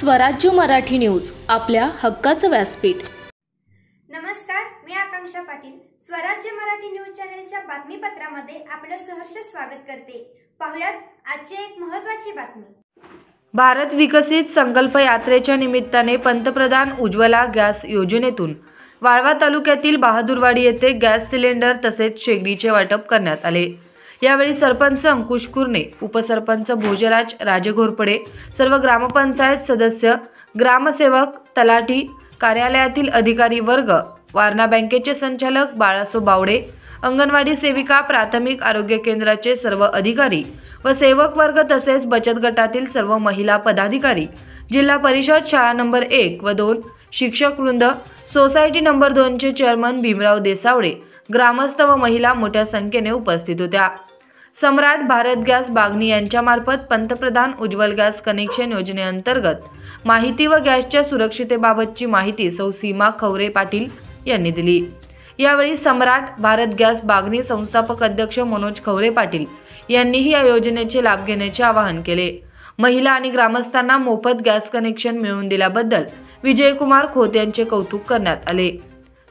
स्वराज्य मराठी न्यूज, आपल्या हक्काचं व्यासपीठ। नमस्कार, मी आकांक्षा पाटील स्वराज्य मराठी न्यूज चॅनलच्या बातमीपत्रामध्ये आपलं सहर्ष स्वागत करते। पाहुयात आजची एक महत्त्वाची बातमी। भारत विकसित संकल्प यात्रेच्या निमित्ताने पंतप्रधान उज्ज्वला गॅस योजनेतून वाळवा तालुक्यातील बहादुरवाडी येथे गॅस सिलेंडर तसेच शेगडीचे वाटप करण्यात आले। यावेळी सरपंच अंकुश कुर्णे, उपसरपंच भोजराज राजघोरपडे, सर्व ग्रामपंचायत सदस्य, ग्रामसेवक, तलाठी, कार्यालयातील अधिकारी वर्ग, वारणा बँकेचे संचालक बाळासो बावडे, अंगणवाडी सेविका, प्राथमिक आरोग्य केंद्राचे सर्व अधिकारी व सेवक वर्ग तसेच बचत गटातील सर्व महिला पदाधिकारी, जिल्हा परिषद शाळा नंबर 1 व 2, शिक्षक वृंद, सोसायटी नंबर 2 चे चेअरमन भीमराव देसावडे, ग्रामस्थ व महिला मोठ्या संख्येने उपस्थित होत्या। सम्राट भारत गॅस बागणी यांच्यामार्फत पंतप्रधान उज्ज्वल गॅस कनेक्शन योजनेअंतर्गत माहिती व गॅसच्या सुरक्षिततेबाबतची माहिती सौ सीमा खवरे पाटील यांनी दिली। यावेळी सम्राट भारत गॅस बागणी संस्थापक अध्यक्ष मनोज खवरे पाटील यांनीही या योजनेचे लाभ घेण्याचे आवाहन केले। महिला आणि ग्रामस्थांना मोफत गॅस कनेक्शन मिळवून दिल्याबद्दल विजयकुमार खोत यांचे कौतुक करण्यात आले।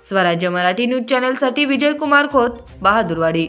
स्वराज्य मराठी न्यूज चॅनलसाठी विजयकुमार खोत, बहादुरवाडी।